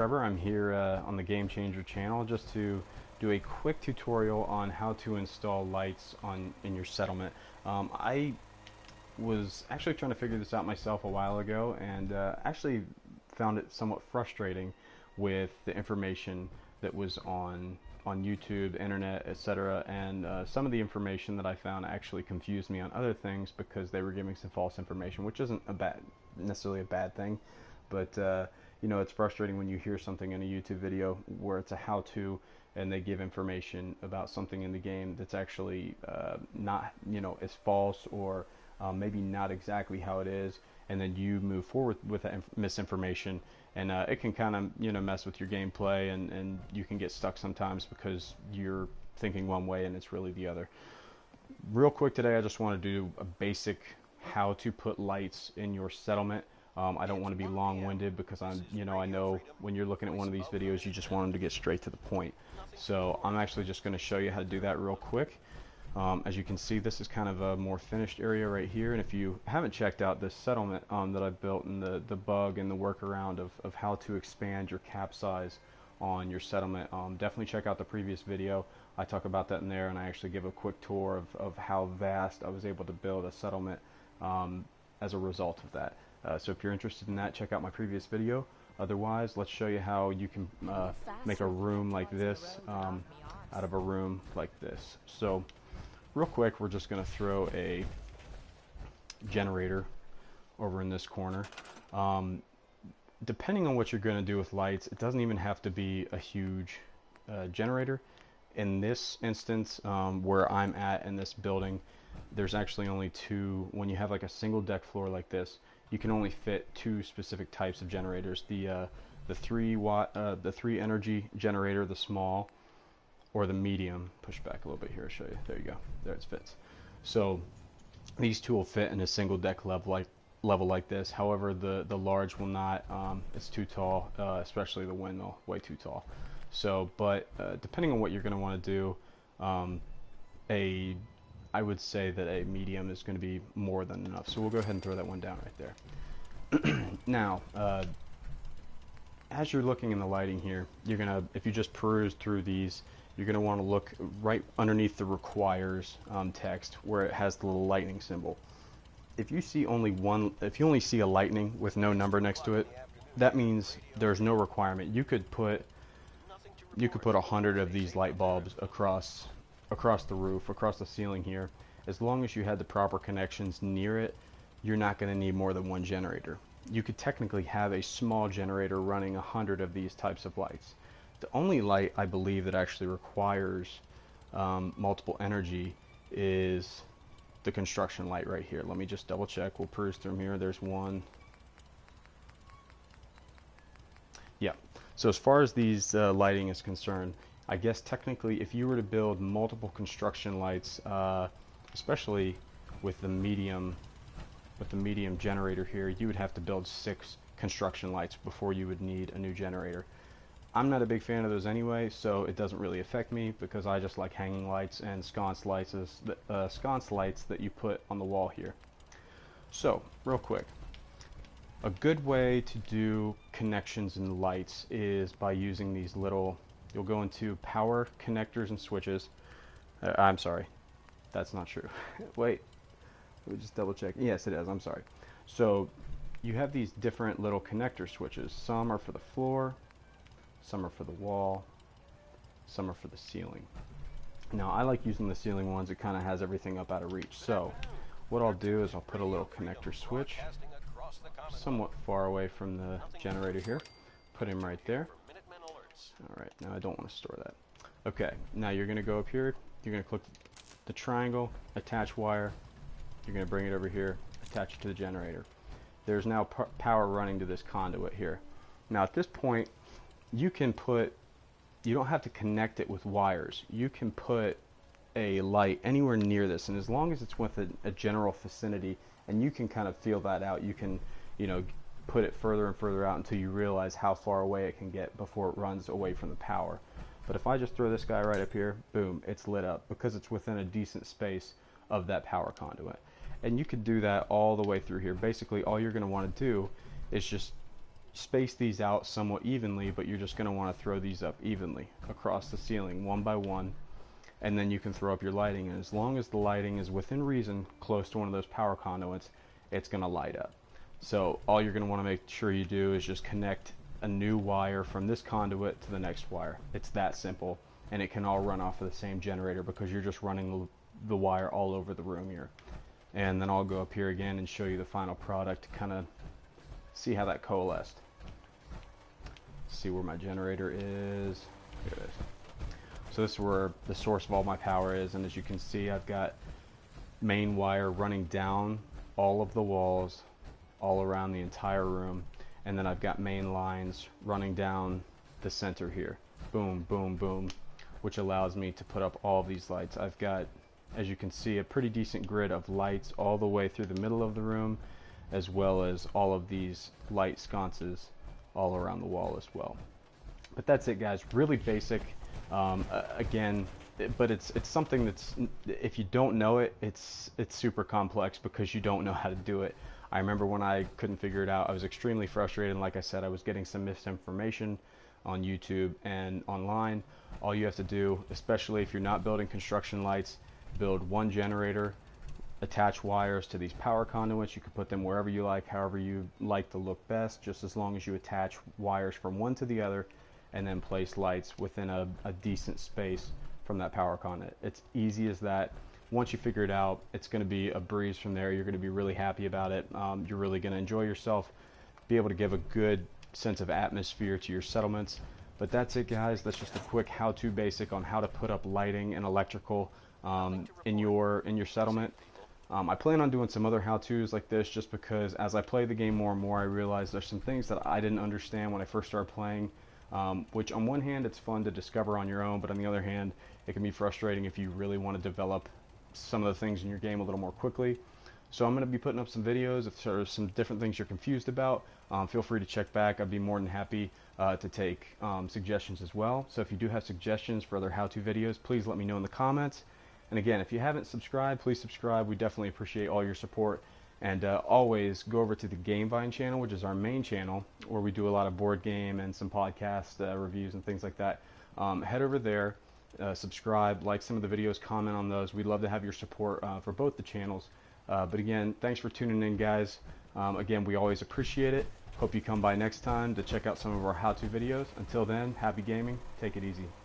Trevor. I'm here on the Game Changer channel just to do a quick tutorial on how to install lights in your settlement. I was actually trying to figure this out myself a while ago, and actually found it somewhat frustrating with the information that was on YouTube, internet, etc. And some of the information that I found actually confused me on other things because they were giving some false information, which isn't necessarily a bad thing, but you know, it's frustrating when you hear something in a YouTube video where it's a how-to and they give information about something in the game that's actually not, you know, is false or maybe not exactly how it is, and then you move forward with that misinformation, and it can kind of, you know, mess with your gameplay, and you can get stuck sometimes because you're thinking one way and it's really the other. Real quick today, I just want to do a basic how to put lights in your settlement. I don't want to be long-winded because I know when you're looking at one of these videos, you just want them to get straight to the point. So I'm actually just going to show you how to do that real quick. As you can see, this is kind of a more finished area right here, and if you haven't checked out this settlement that I've built and the bug and the workaround of how to expand your cap size on your settlement, definitely check out the previous video. I talk about that in there, and I actually give a quick tour of how vast I was able to build a settlement as a result of that. So if you're interested in that, check out my previous video. Otherwise, let's show you how you can make a room like this out of a room like this. So real quick, we're just going to throw a generator over in this corner. Depending on what you're going to do with lights, it doesn't even have to be a huge generator. In this instance, where I'm at in this building, there's actually only two. When you have like a single deck floor like this, you can only fit two specific types of generators: the 3-watt, the 3 energy generator, the small, or the medium. Push back a little bit here, I'll show you. There you go. There it fits. So these two will fit in a single deck level like this. However, the large will not. It's too tall, especially the windmill, way too tall. So, but depending on what you're going to want to do, I would say that a medium is going to be more than enough. So we'll go ahead and throw that one down right there. Now, as you're looking in the lighting here, you're gonna, if you just peruse through these, you're gonna want to look right underneath the requires text where it has the little lightning symbol. If you see only one, if you only see a lightning with no number next to it, that means there's no requirement. You could put 100 of these light bulbs across the roof, across the ceiling here. As long as you had the proper connections near it, you're not going to need more than one generator. You could technically have a small generator running 100 of these types of lights. The only light I believe that actually requires multiple energy is the construction light right here. Let me just double check. We'll peruse through here. There's one. Yeah. So as far as these lighting is concerned, I guess technically if you were to build multiple construction lights, especially with the medium generator here, you would have to build 6 construction lights before you would need a new generator. I'm not a big fan of those anyway, so it doesn't really affect me because I just like hanging lights and sconce lights that you put on the wall here. So real quick, a good way to do connections and lights is by using these little, you'll go into power connectors and switches. I'm sorry, that's not true. Wait, let me just double check. Yes, it is. I'm sorry. So you have these different little connector switches. Some are for the floor, some are for the wall, some are for the ceiling. Now I like using the ceiling ones. It kind of has everything up out of reach. So what I'll do is I'll put a little connector switch somewhat far away from the generator here. Put him right there. Alright, now I don't want to store that. Okay, now you're going to go up here, you're going to click the triangle, attach wire, you're going to bring it over here, attach it to the generator. There's now power running to this conduit here. Now at this point, you don't have to connect it with wires. You can put a light anywhere near this, and as long as it's within a general vicinity, and you can kind of feel that out, you can, you know, put it further and further out until you realize how far away it can get before it runs away from the power. But if I just throw this guy right up here, boom, it's lit up because it's within a decent space of that power conduit. And you could do that all the way through here. Basically all you're going to want to do is just space these out somewhat evenly, but you're just going to want to throw these up evenly across the ceiling one by one, and then you can throw up your lighting. And as long as the lighting is within reason close to one of those power conduits, it's going to light up. So all you're going to want to make sure you do is just connect a new wire from this conduit to the next wire. It's that simple, and it can all run off of the same generator because you're just running the wire all over the room here. And then I'll go up here again and show you the final product to kind of see how that coalesced. See where my generator is. Here it is. So this is where the source of all my power is, and as you can see, I've got main wire running down all of the walls all around the entire room, and then I've got main lines running down the center here. Boom, boom, boom, which allows me to put up all of these lights. I've got, as you can see, a pretty decent grid of lights all the way through the middle of the room, as well as all of these light sconces all around the wall as well. But that's it, guys. Really basic. Again, but it's something that's, if you don't know it, it's super complex because you don't know how to do it. I remember when I couldn't figure it out, I was extremely frustrated, and like I said, I was getting some misinformation on YouTube and online. All you have to do, especially if you're not building construction lights, build one generator, attach wires to these power conduits. You can put them wherever you like, however you like to look best, just as long as you attach wires from one to the other, and then place lights within a decent space from that power conduit. It's easy as that. Once you figure it out, it's going to be a breeze from there. You're going to be really happy about it. You're really going to enjoy yourself, be able to give a good sense of atmosphere to your settlements. But that's it, guys. That's just a quick how-to basic on how to put up lighting and electrical in your settlement. I plan on doing some other how-tos like this just because as I play the game more and more, I realize there's some things that I didn't understand when I first started playing, which on one hand it's fun to discover on your own, but on the other hand it can be frustrating if you really want to develop some of the things in your game a little more quickly. So I'm going to be putting up some videos. If there's some different things you're confused about, feel free to check back. I'd be more than happy to take suggestions as well. So if you do have suggestions for other how-to videos, please let me know in the comments. And again, if you haven't subscribed, please subscribe. We definitely appreciate all your support. And always go over to the Gamevine channel, which is our main channel, where we do a lot of board game and some podcast reviews and things like that. Head over there, subscribe, like some of the videos, comment on those. We'd love to have your support for both the channels. But again, thanks for tuning in, guys. Again, we always appreciate it. Hope you come by next time to check out some of our how-to videos. Until then, happy gaming. Take it easy.